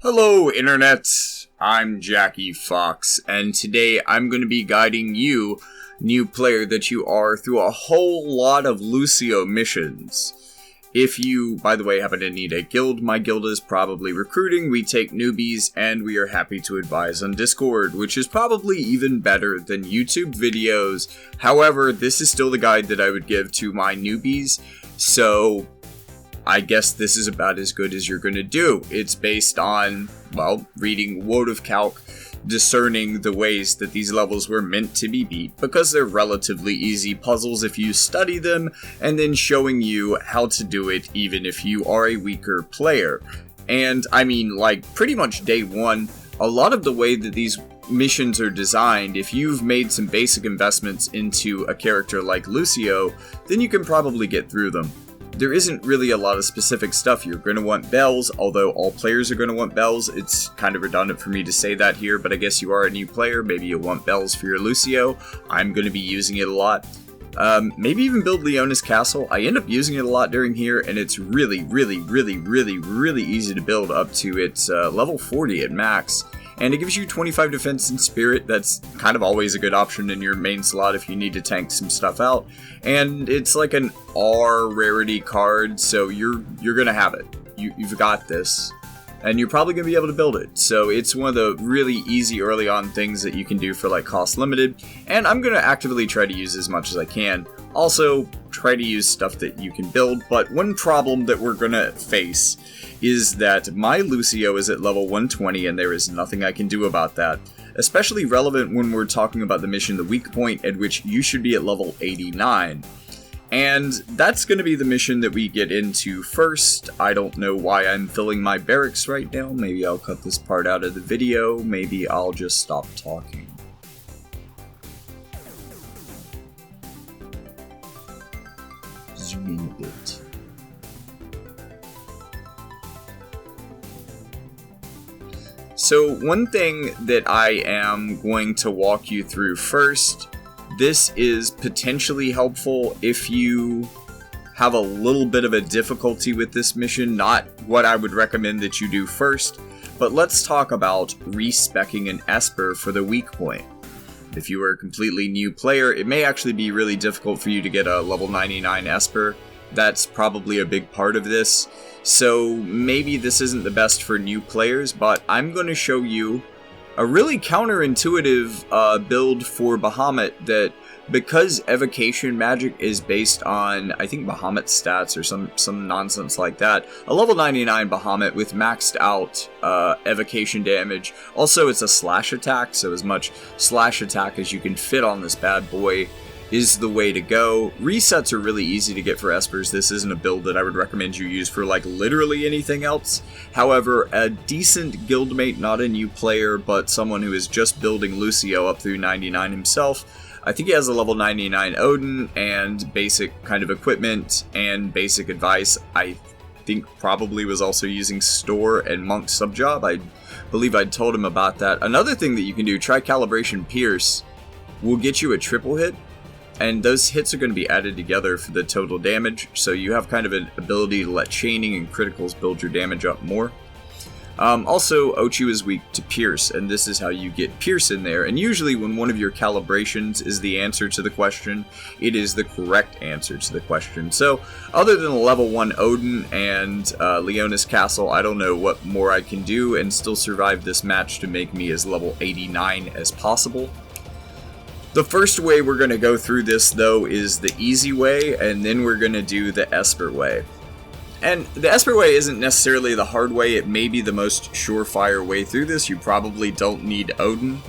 Hello, Internet! I'm Jackie Fox, and today I'm going to be guiding you, new player that you are, through a whole lot of Lucio missions. If you, by the way, happen to need a guild, my guild is probably recruiting. We take newbies, and we are happy to advise on Discord, which is probably even better than YouTube videos. However, this is still the guide that I would give to my newbies, so I guess this is about as good as you're going to do. It's based on, well, reading Woad of Calc, discerning the ways that these levels were meant to be beat, because they're relatively easy puzzles if you study them, and then showing you how to do it even if you are a weaker player. And, I mean, like, pretty much day one, a lot of the way that these missions are designed, if you've made some basic investments into a character like Lucio, then you can probably get through them. There isn't really a lot of specific stuff. You're going to want bells, although all players are going to want bells. It's kind of redundant for me to say that here, but I guess you are a new player. Maybe you'll want bells for your Lucio. I'm going to be using it a lot. Maybe even build Leona's Castle. I end up using it a lot during here, and it's really easy to build up to its level 40 at max. And it gives you 25 defense and spirit. That's kind of always a good option in your main slot if you need to tank some stuff out. And it's like an R rarity card, so you're gonna have it. You've got this. And you're probably gonna be able to build it. So it's one of the really easy early on things that you can do for like cost limited. And I'm gonna actively try to use as much as I can. Also, try to use stuff that you can build, but one problem that we're gonna face is that my Lucio is at level 120 and there is nothing I can do about that. Especially relevant when we're talking about the mission, the weak point, at which you should be at level 89. And that's going to be the mission that we get into first. I don't know why I'm filling my barracks right now. Maybe I'll cut this part out of the video. Maybe I'll just stop talking. Zoom in a bit. So one thing that I am going to walk you through first, this is potentially helpful if you have a little bit of a difficulty with this mission, not what I would recommend that you do first, but let's talk about respecking an Esper for the weak point. If you are a completely new player, it may actually be really difficult for you to get a level 99 Esper. That's probably a big part of this. So maybe this isn't the best for new players, but I'm going to show you a really counterintuitive build for Bahamut that, because evocation magic is based on, I think, Bahamut stats or some nonsense like that, a level 99 Bahamut with maxed out evocation damage. Also, it's a slash attack, so as much slash attack as you can fit on this bad boy is the way to go. Resets are really easy to get for Espers. This isn't a build that I would recommend you use for like literally anything else. However, a decent guildmate, not a new player, but someone who is just building Lucio up through 99 himself, I think he has a level 99 Odin and basic kind of equipment and basic advice. I think probably was also using Store and Monk Subjob. I believe I'd told him about that. Another thing that you can do, try Calibration Pierce, will get you a triple hit. And those hits are going to be added together for the total damage, so you have kind of an ability to let chaining and criticals build your damage up more. Also, Ochu is weak to Pierce, and this is how you get Pierce in there. And usually when one of your calibrations is the answer to the question, it is the correct answer to the question. So, other than level 1 Odin and Leona's Castle, I don't know what more I can do and still survive this match to make me as level 89 as possible. The first way we're going to go through this, though, is the easy way, and then we're going to do the Esper way. And the Esper way isn't necessarily the hard way. It may be the most surefire way through this. You probably don't need Odin.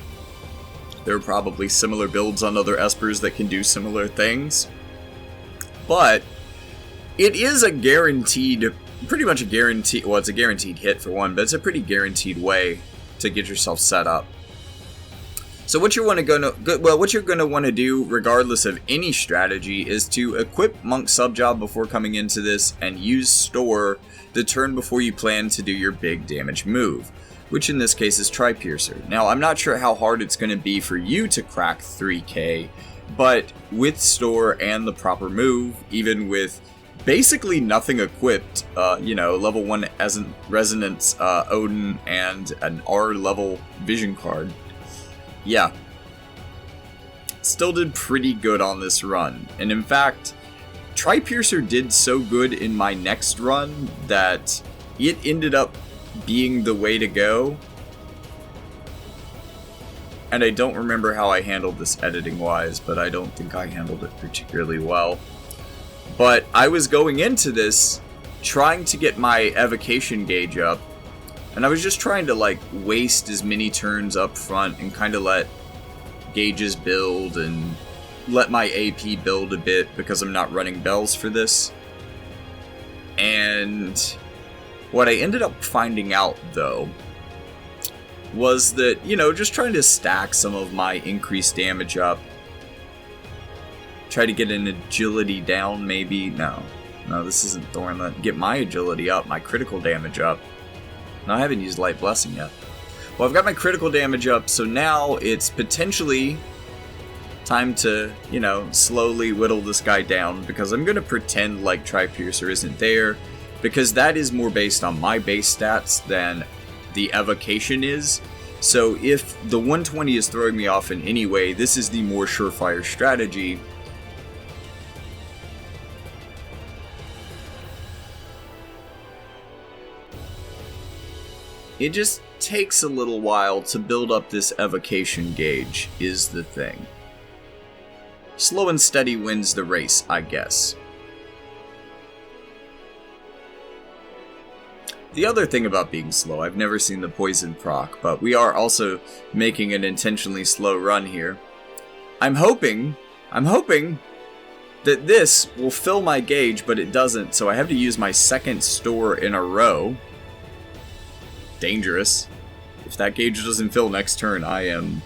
There are probably similar builds on other Espers that can do similar things. But it is a guaranteed, pretty much a guaranteed, well, it's a guaranteed hit for one, but it's a pretty guaranteed way to get yourself set up. So what you're going to want to do, regardless of any strategy, is to equip Monk Subjob before coming into this and use Store the turn before you plan to do your big damage move, which in this case is Tri-Piercer. Now, I'm not sure how hard it's going to be for you to crack 3k, but with Store and the proper move, even with basically nothing equipped. Level 1 Resonance Odin and an R level Vision card. Yeah. Still did pretty good on this run. And in fact, Tri-Piercer did so good in my next run that it ended up being the way to go. And I don't remember how I handled this editing-wise, but I don't think I handled it particularly well. But I was going into this trying to get my evocation gauge up, and I was just trying to like waste as many turns up front and kind of let gauges build and let my AP build a bit because I'm not running bells for this. And what I ended up finding out though was that, just trying to stack some of my increased damage up. Try to get an agility down, maybe. No, this isn't Thornlet. Get my agility up, my critical damage up. No, I haven't used Light Blessing yet. Well, I've got my critical damage up, so now it's potentially time to, slowly whittle this guy down, because I'm going to pretend like Tri-Piercer isn't there, because that is more based on my base stats than the evocation is. So if the 120 is throwing me off in any way, this is the more surefire strategy. It just takes a little while to build up this evocation gauge, is the thing. Slow and steady wins the race, I guess. The other thing about being slow, I've never seen the poison proc, but we are also making an intentionally slow run here. I'm hoping that this will fill my gauge, but it doesn't, so I have to use my second store in a row. Dangerous. If that gauge doesn't fill next turn, I am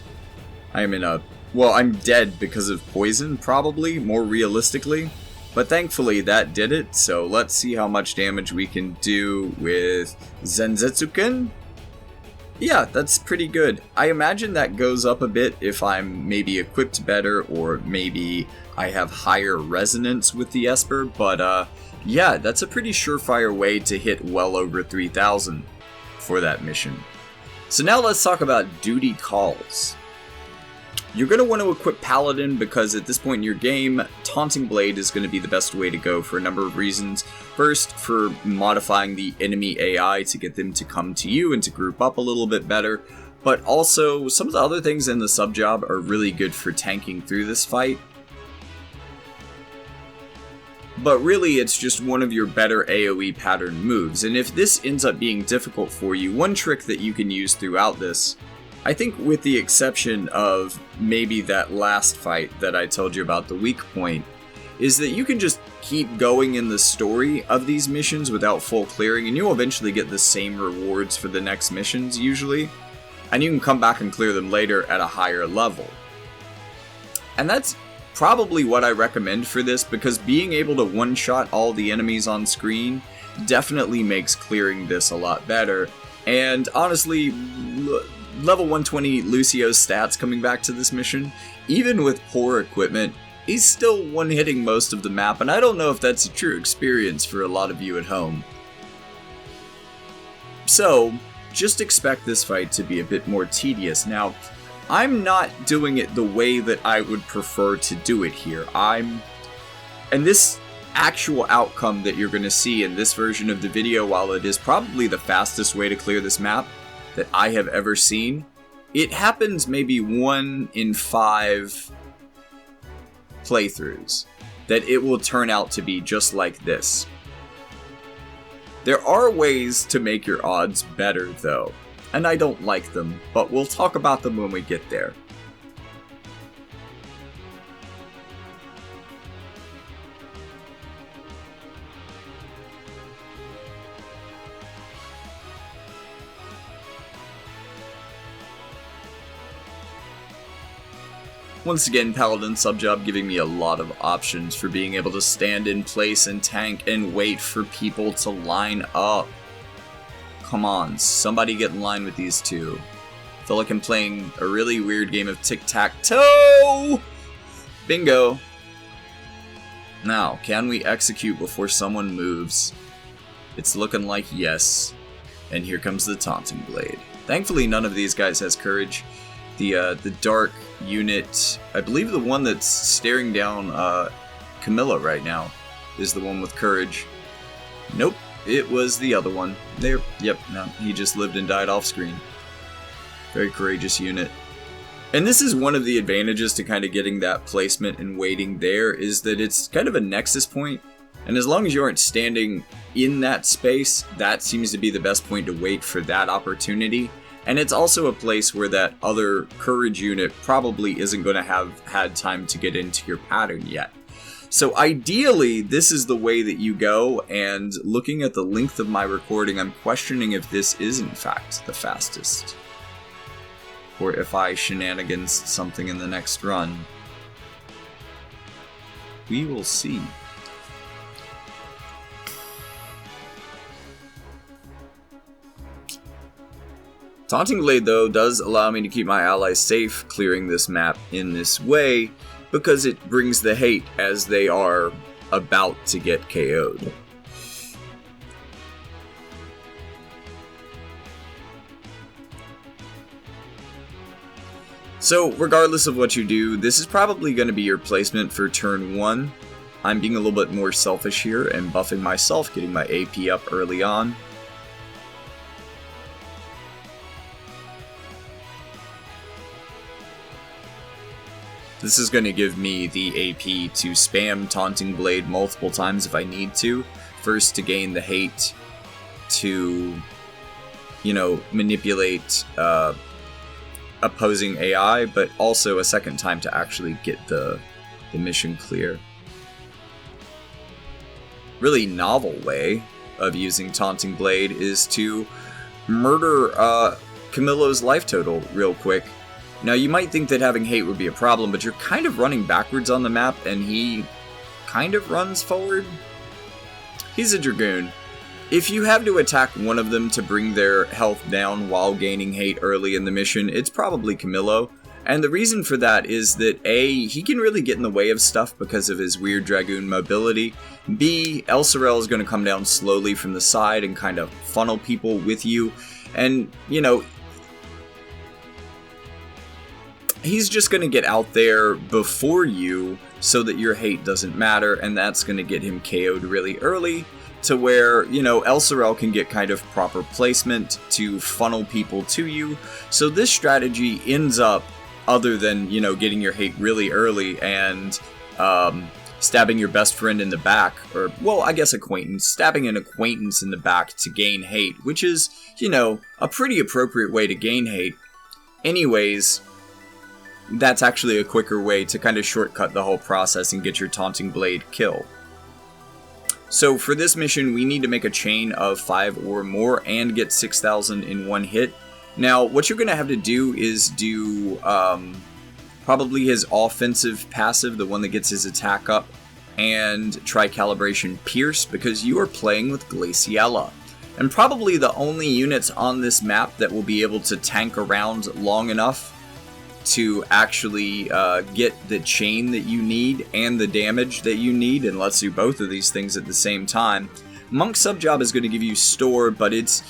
in a... Well, I'm dead because of poison, probably, more realistically. But thankfully, that did it, so let's see how much damage we can do with Zenzetsuken. Yeah, that's pretty good. I imagine that goes up a bit if I'm maybe equipped better, or maybe I have higher resonance with the Esper, but yeah, that's a pretty surefire way to hit well over 3,000 for that mission. So now let's talk about duty calls. You're going to want to equip Paladin because at this point in your game, Taunting Blade is going to be the best way to go for a number of reasons. First, for modifying the enemy AI to get them to come to you and to group up a little bit better. But also, some of the other things in the sub-job are really good for tanking through this fight. But really, it's just one of your better AoE pattern moves. And if this ends up being difficult for you, one trick that you can use throughout this, I think with the exception of maybe that last fight that I told you about, the weak point, is that you can just keep going in the story of these missions without full clearing, and you'll eventually get the same rewards for the next missions, usually. And you can come back and clear them later at a higher level. And that's probably what I recommend for this, because being able to one-shot all the enemies on screen definitely makes clearing this a lot better. And honestly, level 120 Lucio's stats coming back to this mission, even with poor equipment, he's still one-hitting most of the map, and I don't know if that's a true experience for a lot of you at home. So, just expect this fight to be a bit more tedious. Now, I'm not doing it the way that I would prefer to do it here. And this actual outcome that you're going to see in this version of the video, while it is probably the fastest way to clear this map that I have ever seen, it happens maybe 1 in 5 playthroughs that it will turn out to be just like this. There are ways to make your odds better though, and I don't like them, but we'll talk about them when we get there. Once again, Paladin subjob giving me a lot of options for being able to stand in place and tank and wait for people to line up. Come on, somebody get in line with these two. I feel like I'm playing a really weird game of tic-tac-toe! Bingo! Now, can we execute before someone moves? It's looking like yes. And here comes the Taunting Blade. Thankfully, none of these guys has courage. The dark unit, I believe the one that's staring down Camilla right now is the one with courage. Nope, it was the other one. There, yep, no, he just lived and died off screen. Very courageous unit. And this is one of the advantages to kind of getting that placement and waiting there, is that it's kind of a nexus point. And as long as you aren't standing in that space, that seems to be the best point to wait for that opportunity. And it's also a place where that other courage unit probably isn't going to have had time to get into your pattern yet. So ideally, this is the way that you go, and looking at the length of my recording, I'm questioning if this is in fact the fastest. Or if I shenanigans something in the next run. We will see. Taunting Blade, though, does allow me to keep my allies safe clearing this map in this way, because it brings the hate as they are about to get KO'd. So, regardless of what you do, this is probably going to be your placement for turn 1. I'm being a little bit more selfish here and buffing myself, getting my AP up early on. This is going to give me the AP to spam Taunting Blade multiple times if I need to. First, to gain the hate to, manipulate opposing AI, but also a second time to actually get the mission clear. Really novel way of using Taunting Blade is to murder Camillo's life total real quick. Now, you might think that having hate would be a problem, but you're kind of running backwards on the map, and he kind of runs forward. He's a Dragoon. If you have to attack one of them to bring their health down while gaining hate early in the mission, it's probably Camillo. And the reason for that is that A, he can really get in the way of stuff because of his weird Dragoon mobility. B, El Sorel is going to come down slowly from the side and kind of funnel people with you. And, he's just going to get out there before you so that your hate doesn't matter, and that's going to get him KO'd really early, to where, El Sorel can get kind of proper placement to funnel people to you. So this strategy ends up, other than, getting your hate really early and stabbing your best friend in the back, or, well, I guess acquaintance, stabbing an acquaintance in the back to gain hate, which is, a pretty appropriate way to gain hate. Anyways, that's actually a quicker way to kind of shortcut the whole process and get your Taunting Blade kill. So for this mission, we need to make a chain of 5 or more and get 6,000 in one hit. Now, what you're going to have to do is do probably his offensive passive, the one that gets his attack up, and try Calibration Pierce, because you are playing with Glaciella. And probably the only units on this map that will be able to tank around long enough to actually get the chain that you need and the damage that you need, and let's do both of these things at the same time. Monk's sub-job is going to give you store, but it's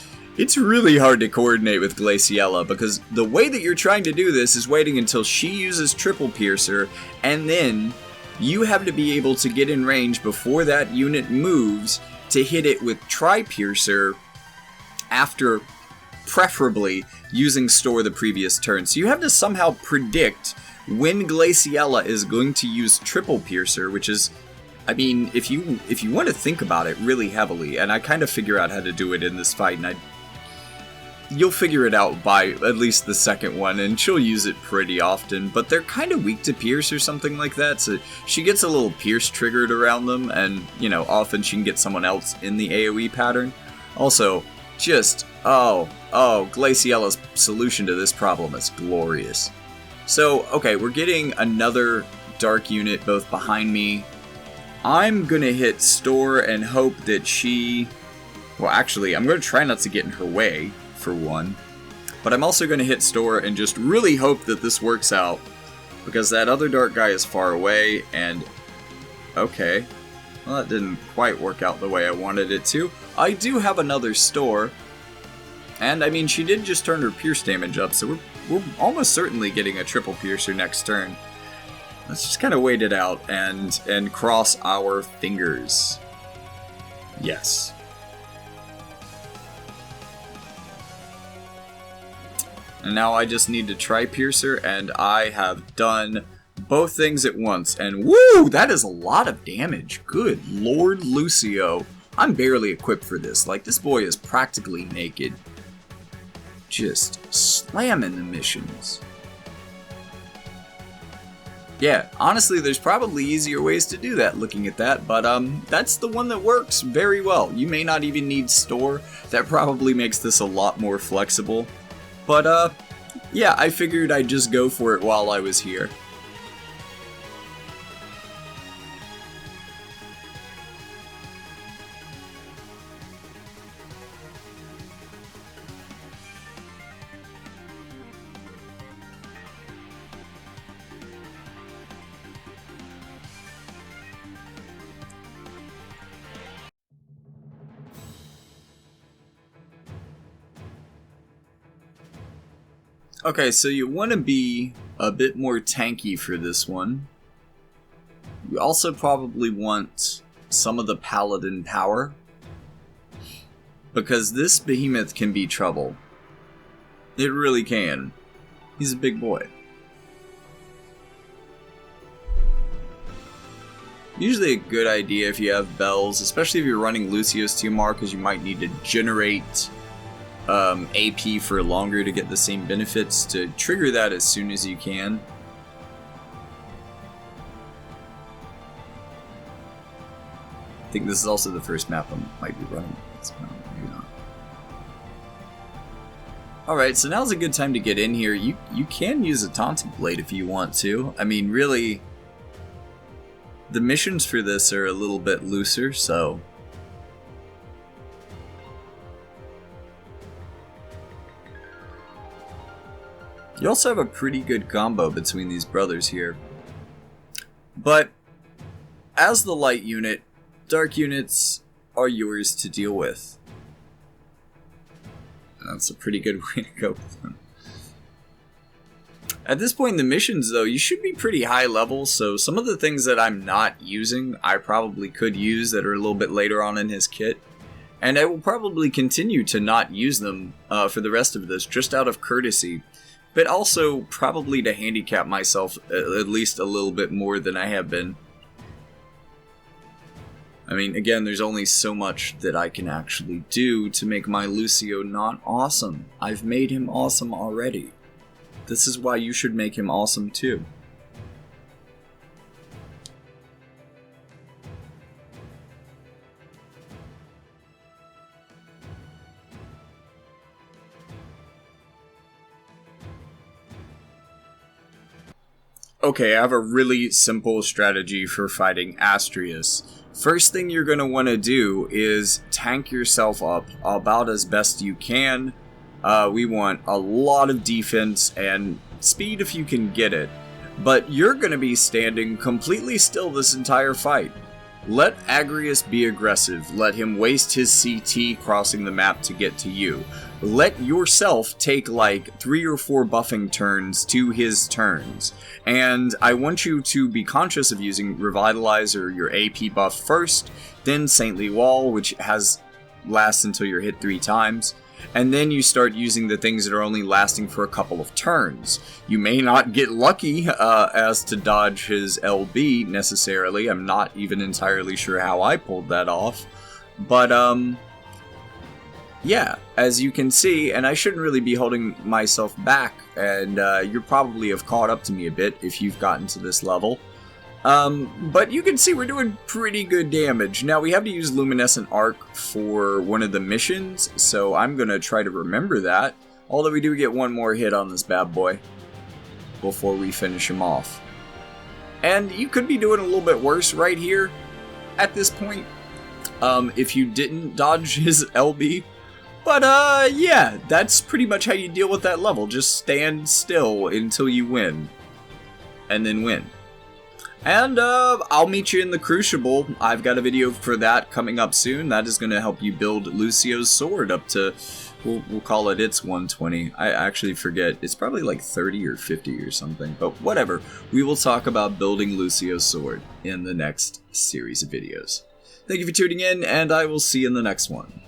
really hard to coordinate with Glaciella, because the way that you're trying to do this is waiting until she uses Triple Piercer, and then you have to be able to get in range before that unit moves to hit it with Tri-Piercer after preferably using store the previous turn. So you have to somehow predict when Glaciella is going to use Triple Piercer, which is, I mean, if you want to think about it really heavily, and I kind of figure out how to do it in this fight, and you'll figure it out by at least the second one, and she'll use it pretty often, but they're kind of weak to Pierce or something like that, so she gets a little Pierce triggered around them, and, often she can get someone else in the AoE pattern. Also, just, Glaciella's solution to this problem is glorious. So, okay, we're getting another dark unit both behind me. I'm gonna hit store and hope that she... Well, actually, I'm gonna try not to get in her way, for one. But I'm also gonna hit store and just really hope that this works out, because that other dark guy is far away, and... Okay. Well, that didn't quite work out the way I wanted it to. I do have another store. And, I mean, she did just turn her pierce damage up, so we're almost certainly getting a triple piercer next turn. Let's just kind of wait it out and cross our fingers. Yes. And now I just need to try piercer, and I have done both things at once. And woo, that is a lot of damage. Good Lord, Lucio. I'm barely equipped for this. Like, this boy is practically naked. Just slamming the missions. Yeah, honestly, there's probably easier ways to do that looking at that, but that's the one that works very well. You may not even need store. That probably makes this a lot more flexible. But yeah, I figured I'd just go for it while I was here. Okay, so you want to be a bit more tanky for this one. You also probably want some of the paladin power, because this behemoth can be trouble. It really can. He's a big boy. Usually a good idea if you have bells, especially if you're running Lucio's TMR, because you might need to generate AP for longer to get the same benefits, to trigger that as soon as you can. I think this is also the first map I might be running. Maybe not. Alright, so now's a good time to get in here. You can use a taunting blade if you want to. I mean, really, the missions for this are a little bit looser, so you also have a pretty good combo between these brothers here. But as the light unit, dark units are yours to deal with. That's a pretty good way to go with them. At this point in the missions, though, you should be pretty high level, so some of the things that I'm not using, I probably could use that are a little bit later on in his kit. And I will probably continue to not use them for the rest of this, just out of courtesy. But also probably to handicap myself at least a little bit more than I have been. I mean, again, there's only so much that I can actually do to make my Lucio not awesome. I've made him awesome already. This is why you should make him awesome too. Okay, I have a really simple strategy for fighting Astrius. First thing you're going to want to do is tank yourself up about as best you can. We want a lot of defense and speed if you can get it. But you're going to be standing completely still this entire fight. Let Agrius be aggressive. Let him waste his CT crossing the map to get to you. Let yourself take like 3 or 4 buffing turns to his turns. And I want you to be conscious of using Revitalize or your AP buff first, then Saintly Wall, which lasts until you're hit 3 times. And then you start using the things that are only lasting for a couple of turns. You may not get lucky as to dodge his LB necessarily. I'm not even entirely sure how I pulled that off. But, yeah, as you can see, and I shouldn't really be holding myself back, and you probably have caught up to me a bit if you've gotten to this level. But you can see we're doing pretty good damage. Now, we have to use Luminescent Arc for one of the missions, so I'm going to try to remember that. Although we do get one more hit on this bad boy before we finish him off. And you could be doing a little bit worse right here at this point if you didn't dodge his LB. But, yeah, that's pretty much how you deal with that level. Just stand still until you win. And then win. And I'll meet you in the Crucible. I've got a video for that coming up soon. That is going to help you build Lucio's sword up to, we'll call it its 120. I actually forget. It's probably like 30 or 50 or something. But whatever. We will talk about building Lucio's sword in the next series of videos. Thank you for tuning in, and I will see you in the next one.